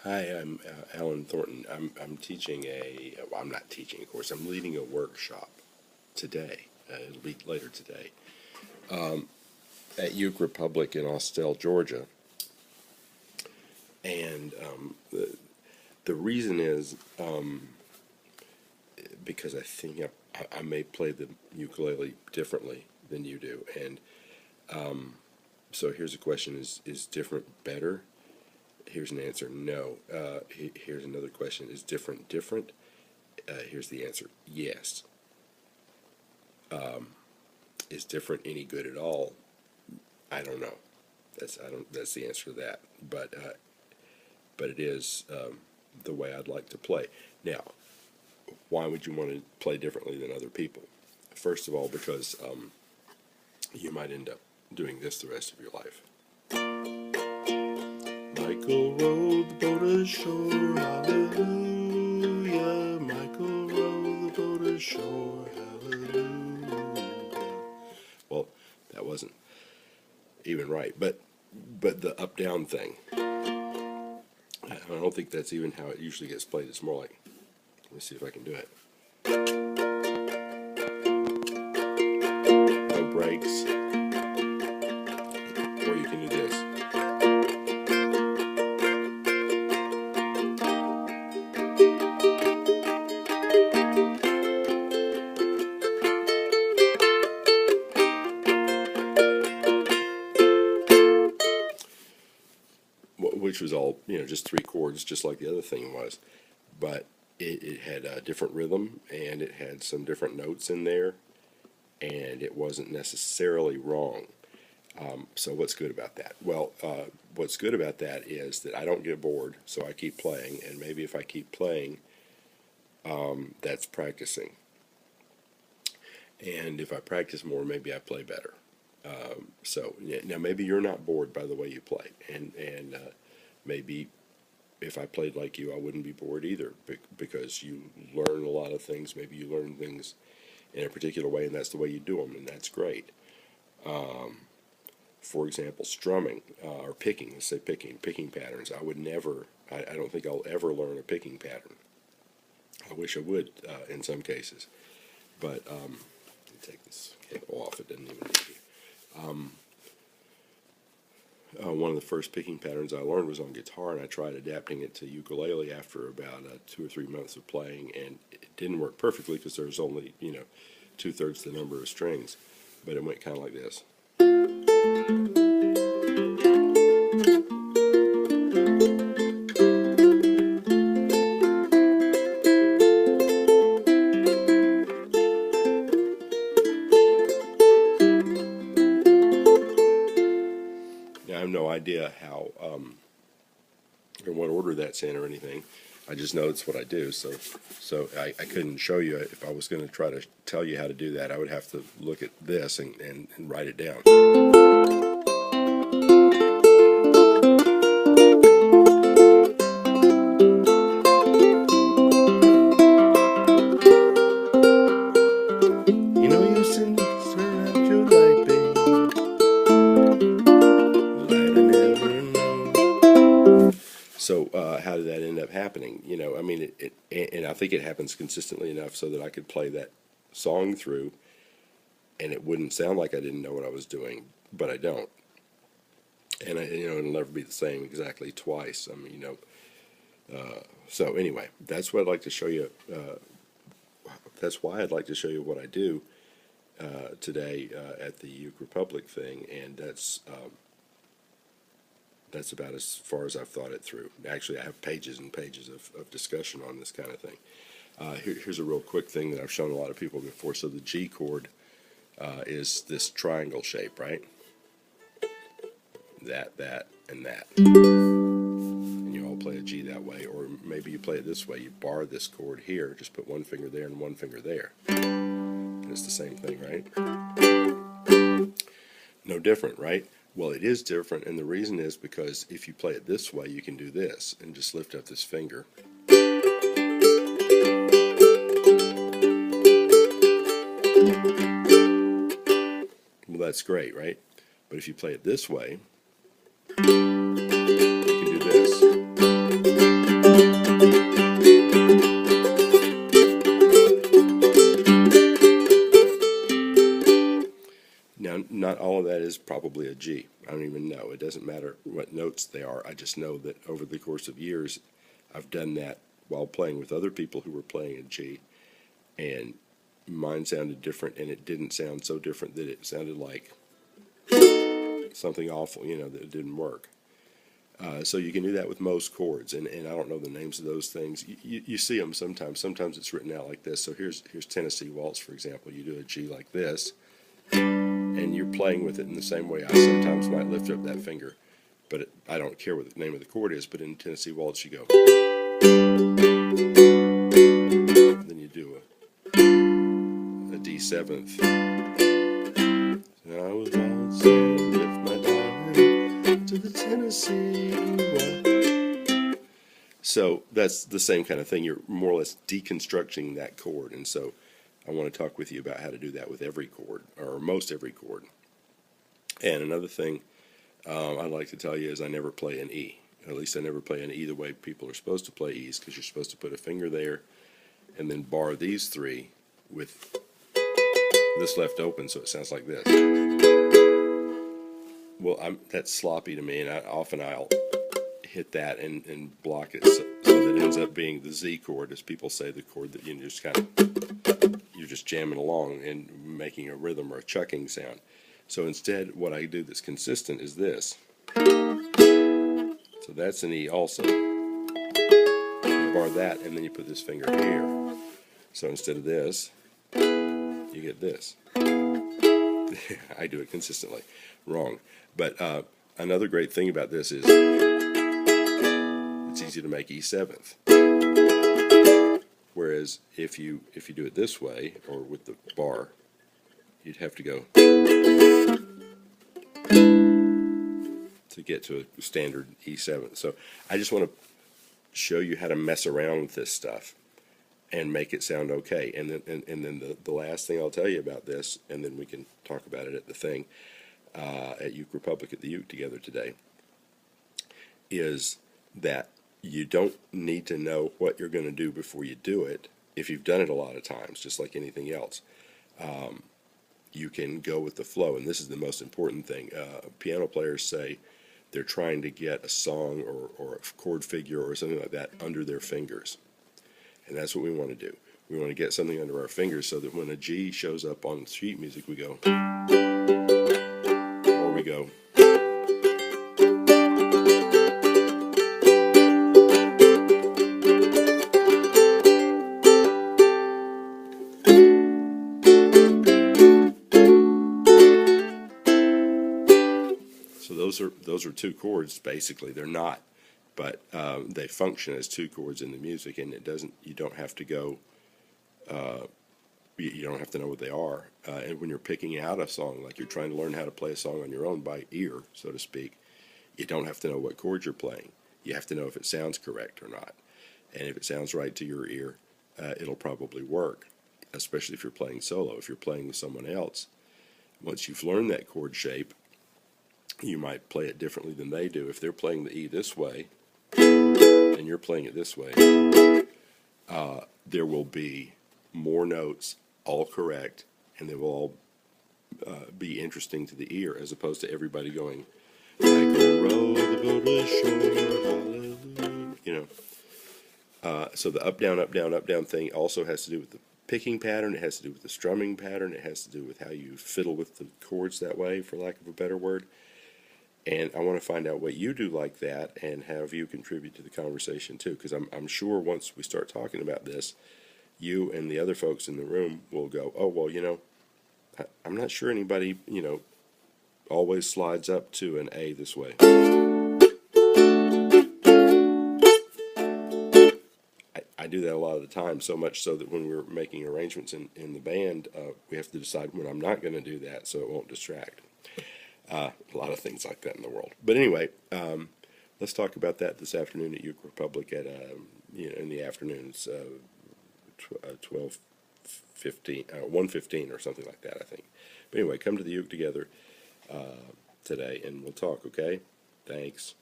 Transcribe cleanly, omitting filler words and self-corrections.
Hi, I'm Alan Thornton. I'm teaching well, I'm not teaching, of course. I'm leading a workshop today. It'll be later today at Uke Republic in Austell, Georgia. And the reason is because I think I may play the ukulele differently than you do. And so here's a question: Is different better? Here's an answer: no. Here's another question: Is different different? Here's the answer: yes. Is different any good at all? I don't know. That's the answer to that. But it is the way I'd like to play. Now, why would you want to play differently than other people? First of all, because you might end up doing this the rest of your life. Michael rowed the boat ashore, hallelujah. Michael rowed the boat ashore, hallelujah. Well, that wasn't even right, but the up-down thing, I don't think that's even how it usually gets played. It's more like, let me see if I can do it. No breaks. Or you can do this. Which was all, just three chords, just like the other thing was. But it had a different rhythm, and it had some different notes in there, and it wasn't necessarily wrong. So what's good about that? Well, what's good about that is that I don't get bored, so I keep playing, and maybe if I keep playing, that's practicing. And if I practice more, maybe I play better. So now maybe you're not bored by the way you play, and maybe if I played like you, I wouldn't be bored either, because you learn a lot of things. Maybe you learn things in a particular way, and that's the way you do them, and that's great. For example, strumming or picking. Let's say picking patterns. I would never. I don't think I'll ever learn a picking pattern. I wish I would in some cases, but let me take this cable off. It doesn't even need to. One of the first picking patterns I learned was on guitar, and I tried adapting it to ukulele after about 2 or 3 months of playing, and it didn't work perfectly because there's only 2/3 the number of strings, but it went kind of like this. I have no idea how or what order that's in or anything. I just know it's what I do. So I couldn't show you. If I was going to try to tell you how to do that, I would have to look at this and write it down. You know you send turn out your light, babe. So how did that end up happening? I mean, and I think it happens consistently enough so that I could play that song through, and it wouldn't sound like I didn't know what I was doing, but I don't. And it'll never be the same exactly twice. I mean, So anyway, that's what I'd like to show you. That's why I'd like to show you what I do today at the Uke Republic thing, and that's about as far as I've thought it through. Actually, I have pages and pages of discussion on this kind of thing. Here's a real quick thing that I've shown a lot of people before. So the G chord is this triangle shape, right? That, and that. And you all play a G that way, or maybe you play it this way. You bar this chord here, just put one finger there and one finger there. And it's the same thing, right? No different, right? Well, it is different, and the reason is because if you play it this way, you can do this and just lift up this finger. Well, that's great, right? But if you play it this way, you can do this. is probably a G. I don't even know. It doesn't matter what notes they are. I just know that over the course of years, I've done that while playing with other people who were playing a G, and mine sounded different, and it didn't sound so different that it sounded like something awful, that it didn't work. So you can do that with most chords, and I don't know the names of those things. You see them sometimes. Sometimes it's written out like this. So here's Tennessee Waltz, for example. You do a G like this, and you're playing with it in the same way. I sometimes might lift up that finger, but I don't care what the name of the chord is. But in Tennessee Waltz, you go. Then you do a D seventh. I was waltzing with my darling to the Tennessee Waltz. So that's the same kind of thing. You're more or less deconstructing that chord, and so I want to talk with you about how to do that with every chord, or most every chord. And another thing I'd like to tell you is I never play an E. At least I never play an E the way people are supposed to play E's, because you're supposed to put a finger there and then bar these three with this left open, so it sounds like this. Well, that's sloppy to me, and I'll hit that and block it so that it ends up being the Z chord, as people say, the chord that you just you're just jamming along and making a rhythm or a chucking sound. So instead, what I do that's consistent is this. So that's an E also. You bar that, and then you put this finger here. So instead of this, you get this. I do it consistently. Wrong. But another great thing about this is it's easy to make E7th. Whereas if you do it this way, or with the bar, you'd have to go to get to a standard E7. So I just want to show you how to mess around with this stuff and make it sound okay. And then the last thing I'll tell you about this, and then we can talk about it at the thing at Uke Republic at the UkeTogether today, is that you don't need to know what you're going to do before you do it. If you've done it a lot of times, just like anything else, you can go with the flow. And this is the most important thing. Piano players say they're trying to get a song or a chord figure or something like that under their fingers. And that's what we want to do. We want to get something under our fingers so that when a G shows up on sheet music, we go, or we go. So those are two chords basically. They're not, but they function as two chords in the music, and you don't have to go. You don't have to know what they are. And when you're picking out a song, like you're trying to learn how to play a song on your own by ear, so to speak, you don't have to know what chords you're playing. You have to know if it sounds correct or not. And if it sounds right to your ear, it'll probably work, especially if you're playing solo. If you're playing with someone else, once you've learned that chord shape, you might play it differently than they do. If they're playing the E this way, and you're playing it this way, there will be more notes, all correct, and they will all be interesting to the ear, as opposed to everybody going, like a row the boat was shore, hallelujah. So the up, down, thing also has to do with the picking pattern. It has to do with the strumming pattern. It has to do with how you fiddle with the chords that way, for lack of a better word. And I want to find out what you do like that and have you contribute to the conversation too, because I'm sure once we start talking about this, you and the other folks in the room will go, oh, well, I'm not sure anybody, always slides up to an A this way. I do that a lot of the time, so much so that when we're making arrangements in the band, we have to decide when I'm not going to do that so it won't distract. A lot of things like that in the world. But anyway, let's talk about that this afternoon at Uke Republic at in the afternoons, 12:15, 1:15 or something like that, I think. But anyway, come to the UkeTogether today and we'll talk, okay? Thanks.